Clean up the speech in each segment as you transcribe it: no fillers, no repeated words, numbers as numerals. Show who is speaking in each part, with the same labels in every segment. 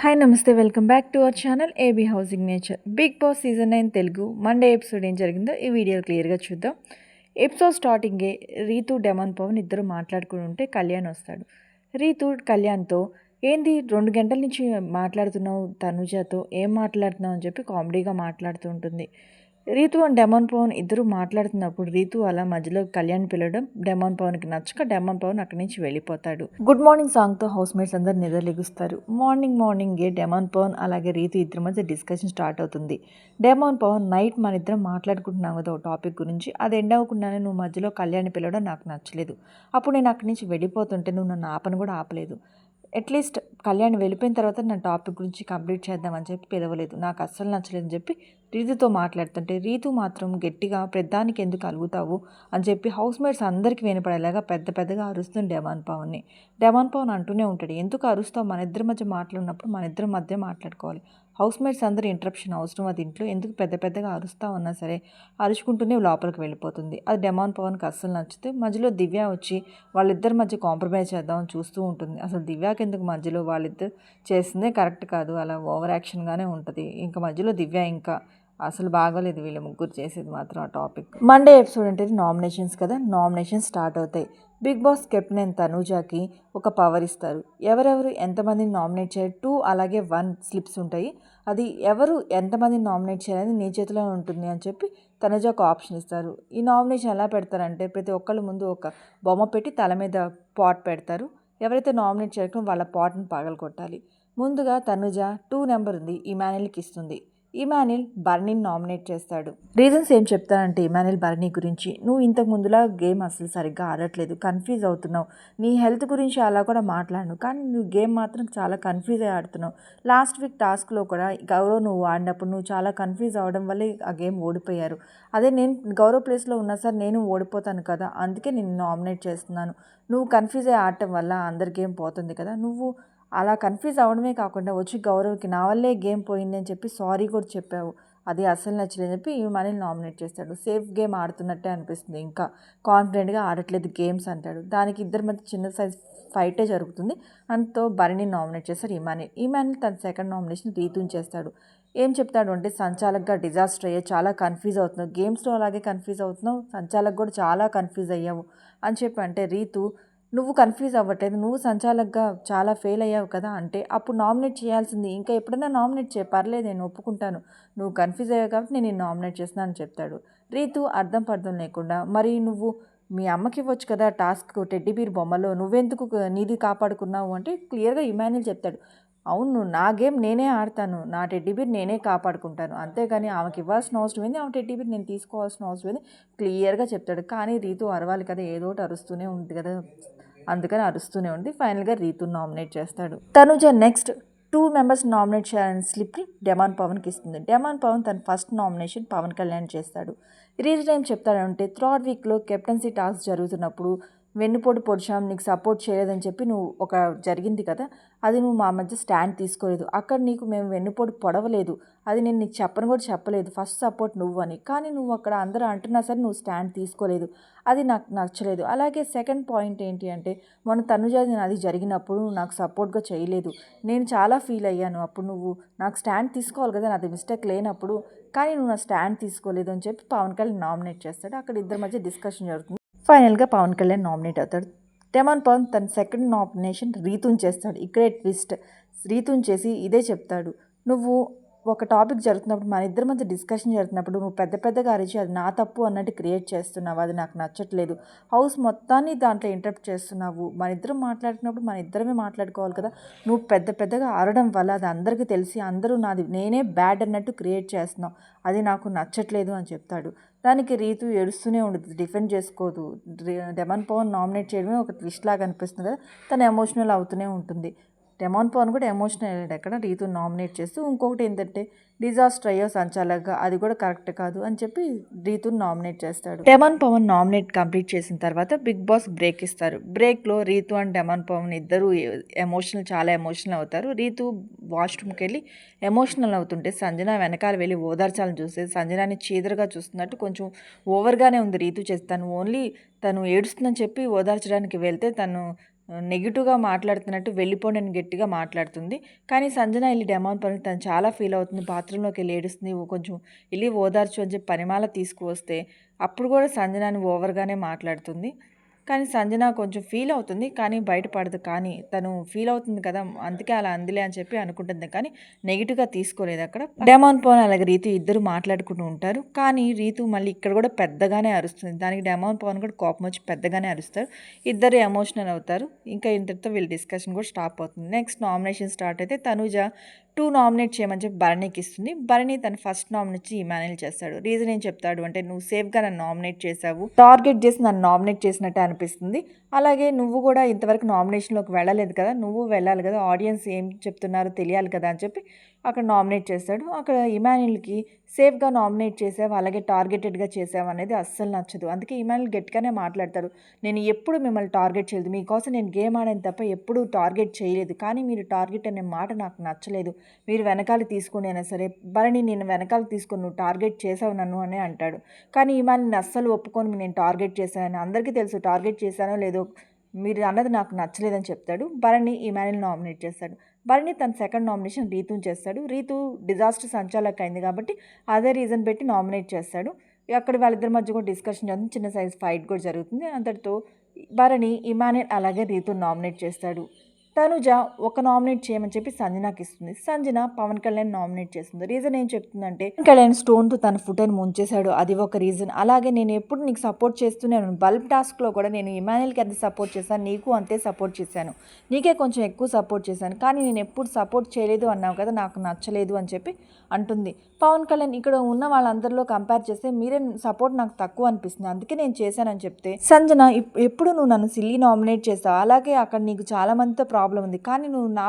Speaker 1: Hi నమస్తే welcome back to our channel AB housing nature. Bigg Boss season 9 Telugu Monday episode ఏం జరిగిందో ఈ video క్లియర్గా చూద్దాం. ఎపిసోడ్ స్టార్టింగే రీతు డెమన్ పవన్ ఇద్దరు మాట్లాడుకుని ఉంటే కళ్యాణ్ వస్తాడు. రీతు కళ్యాణ్తో ఏంది 2 గంటల నుంచి మాట్లాడుతున్నావు తనుజతో, ఏం మాట్లాడుతున్నావు అని చెప్పి కామెడీగా మాట్లాడుతూ ఉంటుంది. రీతు అండ్ డెమన్ పవన్ ఇద్దరు మాట్లాడుతున్నప్పుడు రీతు అలా మధ్యలో కళ్యాణ్ పిలవడం డెమన్ పవన్కి నచ్చక డెమన్ పవన్ అక్కడి నుంచి వెళ్ళిపోతాడు. గుడ్ మార్నింగ్ సాంగ్తో హౌస్ మేట్స్ అందరు నిద్రలేగుస్తారు. మార్నింగే డెమన్ పవన్ అలాగే రీతు ఇద్దరి మధ్య డిస్కషన్ స్టార్ట్ అవుతుంది. డెమన్ పవన్ నైట్ మన ఇద్దరం మాట్లాడుకుంటున్నాం కదా ఒక టాపిక్ గురించి, అది ఎండ్ అవ్వకుండానే నువ్వు మధ్యలో కళ్యాణ్ పిలవడం నాకు నచ్చలేదు. అప్పుడు నేను అక్కడి నుంచి వెళ్ళిపోతుంటే నువ్వు నన్ను ఆపను కూడా ఆపలేదు. అట్లీస్ట్ కళ్యాణ్ వెళ్ళిపోయిన తర్వాత నా టాపిక్ గురించి కంప్లీట్ చేద్దామని చెప్పి పిలవలేదు. నాకు అస్సలు నచ్చలేదని చెప్పి రీతుతో మాట్లాడుతుంటే రీతు మాత్రం గట్టిగా పెద్దానికి ఎందుకు అలుగుతావు అని చెప్పి హౌస్ మేట్స్ అందరికీ వినపడేలాగా పెద్దగా అరుస్తుంది డెమన్ పవన్ని. డెమన్ పవన్ అంటూనే ఉంటాడు, ఎందుకు అరుస్తావు, మన ఇద్దరి మధ్య మాట్లాడినప్పుడు మన ఇద్దరి మధ్య మాట్లాడుకోవాలి, హౌస్ మేట్స్ అందరూ ఇంటరప్షన్ అవసరం, అది ఇంట్లో ఎందుకు పెద్దగా అరుస్తావు అన్నా సరే అరుచుకుంటూనే లోపలికి వెళ్ళిపోతుంది. అది డెమన్ పవన్కి అస్సలు నచ్చితే మధ్యలో దివ్య వచ్చి వాళ్ళిద్దరి మధ్య కాంప్రమైజ్ చేద్దామని చూస్తూ ఉంటుంది. అసలు దివ్యాకి ఎందుకు మధ్యలో, వాళ్ళిద్దరు చేసిందే కరెక్ట్ కాదు, అలా ఓవర్ యాక్షన్గానే ఉంటుంది. ఇంకా మధ్యలో దివ్య ఇంకా అసలు బాగోలేదు వీళ్ళ ముగ్గురు చేసేది మాత్రం ఆ టాపిక్. మండే ఎపిసోడ్ అంటే నామినేషన్స్ కదా, నామినేషన్స్ స్టార్ట్ అవుతాయి. బిగ్ బాస్ కెప్టెన్ తనూజాకి ఒక పవర్ ఇస్తారు. ఎవరెవరు ఎంతమందిని నామినేట్ చేయాలి, 2 అలాగే 1 స్లిప్స్ ఉంటాయి. అది ఎవరు ఎంతమందిని నామినేట్ చేయాలని నీ చేతిలో ఉంటుంది అని చెప్పి తనుజాకు ఆప్షన్ ఇస్తారు. ఈ నామినేషన్ ఎలా పెడతారంటే ప్రతి ఒక్కళ్ళ ముందు ఒక బొమ్మ పెట్టి తల మీద పాట్ పెడతారు. ఎవరైతే నామినేట్ చేయకుండా వాళ్ళ పాట్ని పగలగొట్టాలి. ముందుగా తనుజ 2 నెంబర్ ఉంది, ఇమాన్యుల్కి ఇస్తుంది. ఇమాన్యుల్ బర్నీని నామినేట్ చేస్తాడు. రీజన్స్ ఏం చెప్తానంటే ఇమాన్యుల్ బర్నీ గురించి, నువ్వు ఇంతకు ముందులా గేమ్ అసలు సరిగ్గా ఆడట్లేదు, కన్ఫ్యూజ్ అవుతున్నావు, నీ హెల్త్ గురించి అలా కూడా మాట్లాడను, కానీ నువ్వు గేమ్ మాత్రం చాలా కన్ఫ్యూజ్ అయ్యి ఆడుతున్నావు. లాస్ట్ వీక్ టాస్క్లో కూడా గౌరవ్ నువ్వు ఆడినప్పుడు నువ్వు చాలా కన్ఫ్యూజ్ అవ్వడం వల్లే ఆ గేమ్ ఓడిపోయారు. అదే నేను గౌరవ్ ప్లేస్లో ఉన్నా సార్ నేను ఓడిపోతాను కదా, అందుకే నేను నామినేట్ చేస్తున్నాను. నువ్వు కన్ఫ్యూజ్ అయ్యి ఆడటం వల్ల అందరి గేమ్ పోతుంది కదా, నువ్వు అలా కన్ఫ్యూజ్ అవ్వడమే కాకుండా వచ్చి గౌరవ్కి నా వల్లే గేమ్ పోయింది అని చెప్పి సారీ కూడా చెప్పావు, అది అస్సలు నచ్చలేదని చెప్పి మనల్ని నామినేట్ చేస్తాడు. సేఫ్ గేమ్ ఆడుతున్నట్టే అనిపిస్తుంది, ఇంకా కాన్ఫిడెంట్గా ఆడట్లేదు గేమ్స్ అంటాడు. దానికి ఇద్దరి మధ్య చిన్న సైజ్ ఫైటే జరుగుతుంది. అంతో బరిని నామినేట్ చేస్తాడు ఇమాన్యుల్ తన సెకండ్ నామినేషన్ రీతుని చేస్తాడు. ఏం చెప్తాడు అంటే సంచాలక్గా డిజాస్టర్ అయ్యావు, చాలా కన్ఫ్యూజ్ అవుతున్నావు, గేమ్స్లో అలాగే కన్ఫ్యూజ్ అవుతున్నావు, సంచాలక్ కూడా చాలా కన్ఫ్యూజ్ అయ్యావు అని చెప్పి అంటే రీతు నువ్వు కన్ఫ్యూజ్ అవ్వట్లేదు, నువ్వు సంచాలక్గా చాలా ఫెయిల్ అయ్యావు కదా అంటే అప్పుడు నామినేట్ చేయాల్సింది, ఇంకా ఎప్పుడైనా నామినేట్ చేయ పర్లేదు నేను ఒప్పుకుంటాను, నువ్వు కన్ఫ్యూజ్ అయ్యావు కాబట్టి నేను నామినేట్ చేస్తున్నాను అని చెప్తాడు. రీతు అర్థం పర్థం లేకుండా మరి నువ్వు మీ అమ్మకి ఇవ్వచ్చు కదా టాస్క్ టెడ్డీ బీర్ బొమ్మలో, నువ్వెందుకు నీది కాపాడుకున్నావు అంటే క్లియర్గా ఇమాన్యుల్ చెప్తాడు, అవును నా గేమ్ నేనే ఆడతాను, నా టెడ్డీ బీర్ నేనే కాపాడుకుంటాను, అంతేగాని ఆమెకి ఇవ్వాల్సిన అవసరం ఏంది, ఆమె టెడ్డీ బీర్ నేను తీసుకోవాల్సిన అవసరం ఏంది క్లియర్గా చెప్తాడు. కానీ రీతు అరవాలి కదా, ఏదో ఒకటి అరుస్తూనే ఉంది కదా, అందుకని అరుస్తూనే ఉంది. ఫైనల్గా రీతుని నామినేట్ చేస్తాడు. తనుజ నెక్స్ట్ 2 మెంబర్స్ నామినేట్ చేయాలని స్లిప్ని డెమాన్ పవన్కి ఇస్తుంది. డెమాన్ పవన్ తన ఫస్ట్ నామినేషన్ పవన్ కళ్యాణ్ చేస్తాడు. రీజన్ ఏం చెప్తాడంటే థర్డ్ వీక్లో కెప్టెన్సీ టాస్క్ జరుగుతున్నప్పుడు వెన్నుపోటు పొడిచాం, నీకు సపోర్ట్ చేయలేదని చెప్పి నువ్వు ఒక జరిగింది కదా, అది నువ్వు మా మధ్య స్టాండ్ తీసుకోలేదు, అక్కడ నీకు మేము వెన్నుపోటు పొడవలేదు, అది నేను నీకు చెప్పను కూడా చెప్పలేదు, ఫస్ట్ సపోర్ట్ నువ్వు అని, కానీ నువ్వు అక్కడ అందరూ అంటున్నా సరే నువ్వు స్టాండ్ తీసుకోలేదు, అది నాకు నచ్చలేదు. అలాగే సెకండ్ పాయింట్ ఏంటి అంటే మొన్న తనుజ అది జరిగినప్పుడు నాకు సపోర్ట్గా చేయలేదు, నేను చాలా ఫీల్ అయ్యాను, అప్పుడు నువ్వు నాకు స్టాండ్ తీసుకోవాలి కదా, నాది మిస్టేక్ లేనప్పుడు, కానీ నువ్వు నా స్టాండ్ తీసుకోలేదు అని చెప్పి పవన్ కళ్యాణ్ నామినేట్ చేస్తాడు. అక్కడ ఇద్దరి మధ్య డిస్కషన్ జరుగుతుంది. ఫైనల్గా పవన్ కళ్యాణ్ నామినేట్ అవుతాడు. డెమాన్ పవన్ తన సెకండ్ నామినేషన్ రీతుని చేస్తాడు. ఇక్కడే ట్విస్ట్, రీతుని చేసి ఇదే చెప్తాడు, నువ్వు ఒక టాపిక్ జరుగుతున్నప్పుడు మన ఇద్దరి మధ్య డిస్కషన్ జరుగుతున్నప్పుడు నువ్వు పెద్దగా అరిచి అది నా తప్పు అన్నట్టు క్రియేట్ చేస్తున్నావు, అది నాకు నచ్చట్లేదు, హౌస్ మొత్తాన్ని దాంట్లో ఇంటరప్ట్ చేస్తున్నావు, మన ఇద్దరం మాట్లాడుతున్నప్పుడు మన ఇద్దరమే మాట్లాడుకోవాలి కదా, నువ్వు పెద్దగా అరవడం వల్ల అది అందరికీ తెలిసి అందరూ నాది నేనే బ్యాడ్ అన్నట్టు క్రియేట్ చేస్తున్నావు, అది నాకు నచ్చట్లేదు అని చెప్తాడు. దానికి రీతు ఏడుస్తూనే ఉండదు, డిఫెండ్ చేసుకోదు. డెమాన్ పవన్ నామినేట్ చేయడమే ఒక ట్విస్ట్ లాగా అనిపిస్తుంది కదా, తను ఎమోషనల్ అవుతూనే ఉంటుంది. డెమాన్ పవన్ కూడా ఎమోషనల్ అయ్యాడు ఎక్కడ రీతుని నామినేట్ చేస్తూ. ఇంకొకటి ఏంటంటే డిజాస్టర్ అయ్యో సంచాలక్గా, అది కూడా కరెక్ట్ కాదు అని చెప్పి రీతుని నామినేట్ చేస్తాడు. డెమాన్ పవన్ నామినేట్ కంప్లీట్ చేసిన తర్వాత బిగ్ బాస్ బ్రేక్ ఇస్తారు. బ్రేక్లో రీతు అండ్ డెమాన్ పవన్ ఇద్దరు చాలా ఎమోషనల్ అవుతారు. రీతు వాష్రూమ్కి వెళ్ళి ఎమోషనల్ అవుతుంటే సంజన వెనకాల వెళ్ళి ఓదార్చాలని చూస్తే సంజనాని చీదరగా చూస్తున్నట్టు కొంచెం ఓవర్గానే ఉంది రీతు చేస్తే, తను ఏడుస్తుందని చెప్పి ఓదార్చడానికి వెళ్తే తను నెగిటివ్గా మాట్లాడుతున్నట్టు వెళ్ళిపోండి అని గట్టిగా మాట్లాడుతుంది. కానీ సంజన వెళ్ళి డెమాన్ పవన్కి తను చాలా ఫీల్ అవుతుంది. బాత్రూంలోకి వెళ్ళి ఏడుస్తుంది. కొంచెం వెళ్ళి ఓదార్చు అని చెప్పి పనిమాల తీసుకువస్తే అప్పుడు కూడా సంజనాని ఓవర్గానే మాట్లాడుతుంది. కానీ సంజన కొంచెం ఫీల్ అవుతుంది, కానీ బయటపడదు. కానీ తను ఫీల్ అవుతుంది కదా, అందుకే అలా అందిలే అని చెప్పి అనుకుంటుంది. కానీ నెగిటివ్గా తీసుకోలేదు. అక్కడ డెమాన్ పవన్ అలాగే రీతు ఇద్దరు మాట్లాడుకుంటూ ఉంటారు. కానీ రీతు మళ్ళీ ఇక్కడ కూడా పెద్దగానే అరుస్తుంది. దానికి డెమాన్ పవన్ కూడా కోపం వచ్చి పెద్దగానే అరుస్తారు. ఇద్దరు ఎమోషనల్ అవుతారు. ఇంకా ఇంతటితో వీళ్ళ డిస్కషన్ కూడా స్టాప్ అవుతుంది. నెక్స్ట్ నామినేషన్ స్టార్ట్ అయితే తనుజ 2 నామినేట్ చేయమని చెప్పి భరణికి ఇస్తుంది. భరణి తను ఫస్ట్ నామినేట్ ఇమాన్యుల్ చేస్తాడు. రీజన్ ఏం చెప్తాడు అంటే, నువ్వు సేఫ్గా నన్ను నామినేట్ చేసావు, టార్గెట్ చేసి నన్ను నామినేట్ చేసినట్టే అనిపిస్తుంది. అలాగే నువ్వు కూడా ఇంతవరకు నామినేషన్లోకి వెళ్ళలేదు కదా, నువ్వు వెళ్ళాలి కదా, ఆడియన్స్ ఏం చెప్తున్నారో తెలియాలి కదా అని చెప్పి అక్కడ నామినేట్ చేస్తాడు. అక్కడ ఇమాన్యుల్కి సేఫ్గా నామినేట్ చేసావు, అలాగే టార్గెటెడ్గా చేసావు అనేది అస్సలు నచ్చదు. అందుకే ఇమాన్యుల్ గట్టిగానే మాట్లాడతారు. నేను ఎప్పుడు మిమ్మల్ని టార్గెట్ చేయలేదు, మీకోసం నేను గేమ్ ఆడాను తప్ప ఎప్పుడు టార్గెట్ చేయలేదు. కానీ మీరు టార్గెట్ అనే మాట నాకు నచ్చలేదు. మీరు వెనకాల తీసుకుని అయినా సరే, భరణి నేను వెనకాల తీసుకొని నువ్వు టార్గెట్ చేసావు నన్ను అని అంటాడు. కానీ ఇమాన్యుల్ అస్సలు ఒప్పుకొని నేను టార్గెట్ చేశానని, అందరికీ తెలుసు టార్గెట్ చేశానో లేదో, మీరు అన్నది నాకు నచ్చలేదని చెప్తాడు. భరణి ఇమాన్యుల్ నామినేట్ చేస్తాడు. భరణి తన సెకండ్ నామినేషన్ రీతుని చేస్తాడు. రీతు డిజాస్టర్ సంచాలక్ అయింది కాబట్టి అదే రీజన్ పెట్టి నామినేట్ చేస్తాడు. అక్కడ వాళ్ళిద్దరి మధ్య కూడా డిస్కషన్ జరుగుతుంది. చిన్న సైజ్ ఫైట్ కూడా జరుగుతుంది. అంతటితో భరణి ఇమాన్యుల్ అలాగే రీతుని నామినేట్ చేస్తాడు. తనుజ ఒక నామినేట్ చేయమని చెప్పి సంజనాకి ఇస్తుంది. సంజన పవన్ కళ్యాణ్ నామినేట్ చేస్తుంది. రీజన్ ఏం చెప్తుందంటే, పవన్ కళ్యాణ్ స్టోన్తో తన ఫుటోని ముంచేశాడు, అది ఒక రీజన్. అలాగే నేను ఎప్పుడు నీకు సపోర్ట్ చేస్తూనే ఉన్నాను. బల్బ్ టాస్క్లో కూడా నేను ఇమాన్యుల్కి ఎంత సపోర్ట్ చేశాను, నీకు అంతే సపోర్ట్ చేశాను, నీకే కొంచెం ఎక్కువ సపోర్ట్ చేశాను, కానీ నేను ఎప్పుడు సపోర్ట్ చేయలేదు అన్నావు కదా, నాకు నచ్చలేదు అని చెప్పి అంటుంది. పవన్ కళ్యాణ్ ఇక్కడ ఉన్న వాళ్ళందరిలో కంపేర్ చేస్తే మీరే సపోర్ట్ నాకు తక్కువ అనిపిస్తుంది, అందుకే నేను చేశానని చెప్తే, సంజన ఎప్పుడు నువ్వు నన్ను సిల్లీ నామినేట్ చేస్తావు, అలాగే అక్కడ నీకు చాలా మందితో ప్రాబ్లం ఉంది, కానీ నువ్వు నా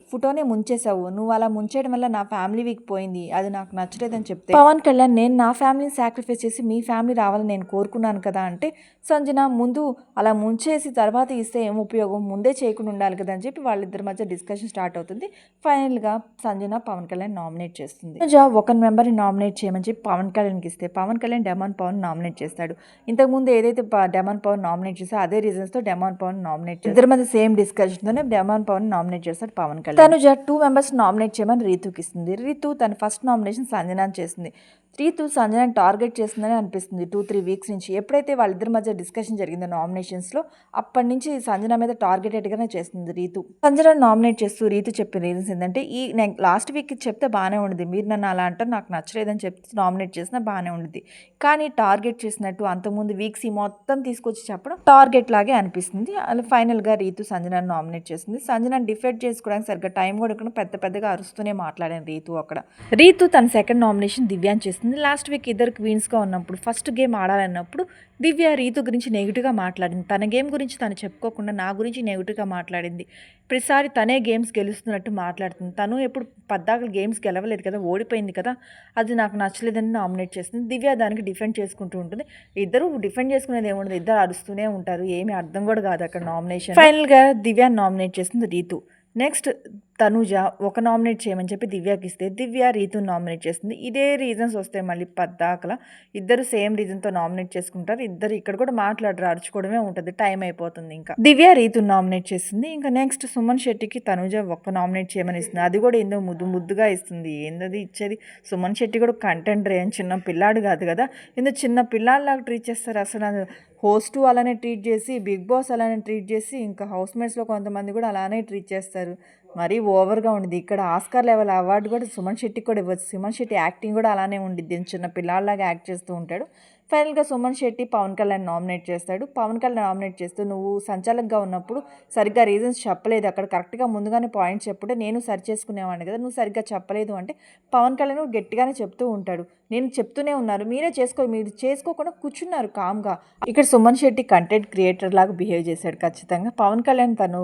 Speaker 1: ఫోటోనే ముంచేసావు, నువ్వు అలా ముంచేయడం వల్ల నా ఫ్యామిలీ వీక్ పోయింది, అది నాకు నచ్చలేదని చెప్తే, పవన్ కళ్యాణ్ నేను నా ఫ్యామిలీని సాక్రిఫైస్ చేసి మీ ఫ్యామిలీ రావాలని నేను కోరుకున్నాను కదా అంటే, సంజన ముందు అలా ముంచేసి తర్వాత ఇస్తే ఏం ఉపయోగం, ముందే చేయకుండా ఉండాలి కదా అని చెప్పి వాళ్ళిద్దరి మధ్య డిస్కషన్ స్టార్ట్ అవుతుంది. ఫైనల్గా సంజన పవన్ కళ్యాణ్ నామినేట్ చేస్తుంది. ఒక మెంబర్ని నామినేట్ చేయమని చెప్పి పవన్ కళ్యాణ్కి ఇస్తే, పవన్ కళ్యాణ్ డెమాన్ పవన్ నామినేట్ చేస్తాడు. ఇంతకుముందు ఏదైతే డెమాన్ పవన్ నామినేట్ చేస్తే అదే రీజన్స్తో డెమాన్ పవన్ నామినేట్ చేస్తాడు. ఇద్దరి మధ్య సేమ్ డిస్కషన్తోనే డెమాన్ పవన్ నామినేట్ చేస్తాడు పవన్ కళ్యాణ్. తనుజ 2 మెంబర్స్ నామినేట్ చేయమని రీతుకి ఇస్తుంది. రీతు తన ఫస్ట్ నామినేషన్ సంజనాని చేసింది. రీతు సంజనాని టార్గెట్ చేస్తుందని అనిపిస్తుంది 2-3 వీక్స్ నుంచి. ఎప్పుడైతే వాళ్ళిద్దరి మధ్య డిస్కషన్ జరిగిందో నామినేషన్స్లో, అప్పటి నుంచి సంజన మీద టార్గెటెడ్గానే చేస్తుంది రీతు. సంజనాని నామినేట్ చేస్తూ రీతు చెప్పిన రీజన్స్ ఏంటంటే, లాస్ట్ వీక్ చెప్తే బాగానే ఉండేది, మీరు నన్ను అలా అంటారు నాకు నచ్చలేదని చెప్తే నామినేట్ చేసినా బాగానే ఉండేది, కానీ టార్గెట్ చేసినట్టు అంతకుముందు వీక్స్ మొత్తం తీసుకొచ్చి చెప్పడం టార్గెట్ లాగే అనిపిస్తుంది. అలా ఫైనల్గా రీతు సంజనాని నామినేట్ చేస్తుంది. సంజనాని డిఫెండ్ చేసుకోవడానికి సరిగ్గా టైం కూడా పెద్దగా అరుస్తూనే మాట్లాడాను రీతు. అక్కడ రీతు తన సెకండ్ నామినేషన్ దివ్యాని చేస్తుంది. లాస్ట్ వీక్ ఇద్దరు క్వీన్స్గా ఉన్నప్పుడు ఫస్ట్ గేమ్ ఆడాలన్నప్పుడు దివ్య రీతు గురించి నెగిటివ్గా మాట్లాడింది. తన గేమ్ గురించి తను చెప్పుకోకుండా నా గురించి నెగిటివ్గా మాట్లాడింది. ప్రతిసారి తనే గేమ్స్ గెలుస్తున్నట్టు మాట్లాడుతుంది. తను ఎప్పుడు పద్దాకలు గేమ్స్ గెలవలేదు కదా, ఓడిపోయింది కదా, అది నాకు నచ్చలేదని నామినేట్ చేస్తుంది. దివ్య దానికి డిఫెండ్ చేసుకుంటూ ఉంటుంది. ఇద్దరు డిఫెండ్ చేసుకునేది ఏముండదు, ఇద్దరు అరుస్తూనే ఉంటారు, ఏమీ అర్థం కూడా కాదు అక్కడ నామినేషన్. ఫైనల్గా దివ్య నామినేట్ చేస్తుంది రీతు. నెక్స్ట్ తనుజ ఒక నామినేట్ చేయమని చెప్పి దివ్యకి ఇస్తే, దివ్య రీతుని నామినేట్ చేస్తుంది. ఇదే రీజన్స్ వస్తాయి మళ్ళీ పద్దాకల, ఇద్దరు సేమ్ రీజన్తో నామినేట్ చేసుకుంటారు. ఇద్దరు ఇక్కడ కూడా మాట్లాడరు, అరుచుకోవడమే ఉంటుంది, టైం అయిపోతుంది. ఇంకా దివ్య రీతుని నామినేట్ చేస్తుంది. ఇంకా నెక్స్ట్ సుమన్ శెట్టికి తనుజ ఒక్క నామినేట్ చేయమని ఇస్తుంది. అది కూడా ఏందో ముద్దుగా ఇస్తుంది. ఏందది ఇచ్చేది, సుమన్ శెట్టి కూడా కంటెండర్, ఏం చిన్న పిల్లాడు కాదు కదా, ఏందో చిన్న పిల్లాడిలాగా ట్రీట్ చేస్తారు. అసలు హోస్టు అలానే ట్రీట్ చేసి, బిగ్ బాస్ అలానే ట్రీట్ చేసి, ఇంకా హౌస్మేట్స్లో కొంతమంది కూడా అలానే ట్రీట్ చేస్తారు. మరీ ఓవర్గా ఉండిద్ది. ఇక్కడ ఆస్కార్ లెవెల్ అవార్డు కూడా సుమన్ శెట్టికి కూడా ఇవ్వచ్చు. సుమన్ శెట్టి యాక్టింగ్ కూడా అలానే ఉండిద్ది, చిన్న పిల్లాడిలాగా యాక్ట్ చేస్తూ ఉంటాడు. ఫైనల్గా సుమన్ శెట్టి పవన్ కళ్యాణ్ నామినేట్ చేస్తాడు. పవన్ కళ్యాణ్ నామినేట్ చేస్తూ, నువ్వు సంచాలకుగా ఉన్నప్పుడు సరిగ్గా రీజన్స్ చెప్పలేదు, అక్కడ కరెక్ట్గా ముందుగానే పాయింట్స్ చెప్పుంటే నేను సరి చేసుకునేవాడిని కదా, నువ్వు సరిగ్గా చెప్పలేదు అంటే పవన్ కళ్యాణ్ గట్టిగానే చెప్తూ ఉంటాడు, నేను చెప్తూనే ఉన్నారు, మీరు చేసుకోకుండా కూర్చున్నారు కామ్గా. ఇక్కడ సుమన్ శెట్టి కంటెంట్ క్రియేటర్ లాగా బిహేవ్ చేశాడు ఖచ్చితంగా. పవన్ కళ్యాణ్ తను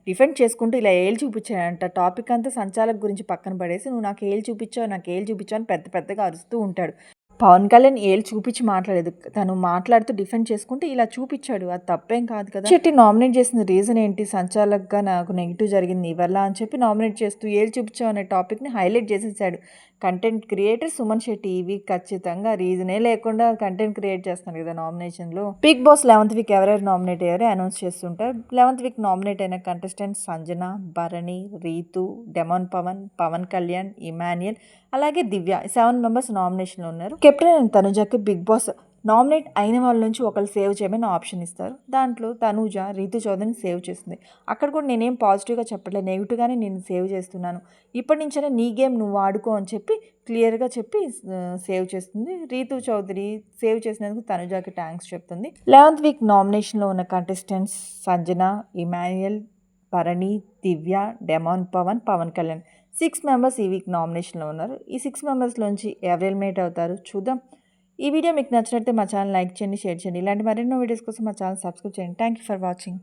Speaker 1: డిఫెండ్ చేసుకుంటూ ఇలా ఏళ్ళు చూపించాడంట. టాపిక్ అంతా సంచాలక్ గురించి పక్కన పడేసి, నువ్వు నాకు ఏళ్ళు చూపించావు అని పెద్దగా అరుస్తూ ఉంటాడు. పవన్ కళ్యాణ్ ఏళ్ళు చూపించి మాట్లాడేది. తను మాట్లాడుతూ డిఫెండ్ చేసుకుంటే ఇలా చూపించాడు. అది తప్పేం కాదు కదా. శెట్టి నామినేట్ చేసిన రీజన్ ఏంటి? సంచాలక్‌గా నాకు నెగెటివ్ జరిగింది నీ వల్ల అని చెప్పి నామినేట్ చేస్తూ ఏళ్ళు చూపించావు అనే టాపిక్‌ని హైలైట్ చేసేసాడు. కంటెంట్ క్రియేటర్ సుమన్ శెట్టి ఈ వీక్ ఖచ్చితంగా రీజనే లేకుండా కంటెంట్ క్రియేట్ చేస్తున్నాడు కదా నామినేషన్‌లో. బిగ్ బాస్ 11th వీక్ ఎవరెవరు నామినేట్ అయ్యారో అనౌన్స్ చేస్తుంటారు. 11th వీక్ నామినేట్ అయిన contestants Sanjana, Bharani, Reethu, demon Pavan, Pavan Kalyan, Emmanuel అలాగే దివ్య 7 మెంబర్స్ నామినేషన్లో ఉన్నారు. కెప్టెన్ అండ్ తనుజకి బిగ్ బాస్ నామినేట్ అయిన వాళ్ళ నుంచి ఒకళ్ళు సేవ్ చేయమని ఆప్షన్ ఇస్తారు. దాంట్లో తనూజ రీతు చౌదరిని సేవ్ చేస్తుంది. అక్కడ కూడా నేనేం పాజిటివ్గా చెప్పట్లేదు, నెగిటివ్గానే నేను సేవ్ చేస్తున్నాను. ఇప్పటి నుంచైనా నీ గేమ్ నువ్వు ఆడుకో అని చెప్పి క్లియర్గా చెప్పి సేవ్ చేస్తుంది. రీతు చౌదరి సేవ్ చేసినందుకు తనుజాకి థ్యాంక్స్ చెప్తుంది. 11th వీక్ నామినేషన్లో ఉన్న కంటెస్టెంట్స్ సంజన, ఇమాన్యుయల్, భరణి, దివ్య, డెమాన్ పవన్, పవన్ కళ్యాణ్ 6 మెంబర్స్ ఈ వీక్ నామినేషన్లో ఉన్నారు. ఈ 6 మెంబర్స్లోంచి ఎవరు ఎలిమినేట్ అవుతారు చూద్దాం. ఈ వీడియో మీకు నచ్చినట్లయితే మా ఛానల్ లైక్ చేయండి, షేర్ చేయండి. ఇలాంటి మరెన్నో వీడియోస్ కోసం మా ఛానల్ సబ్స్క్రైబ్ చేయండి. Thank you for watching.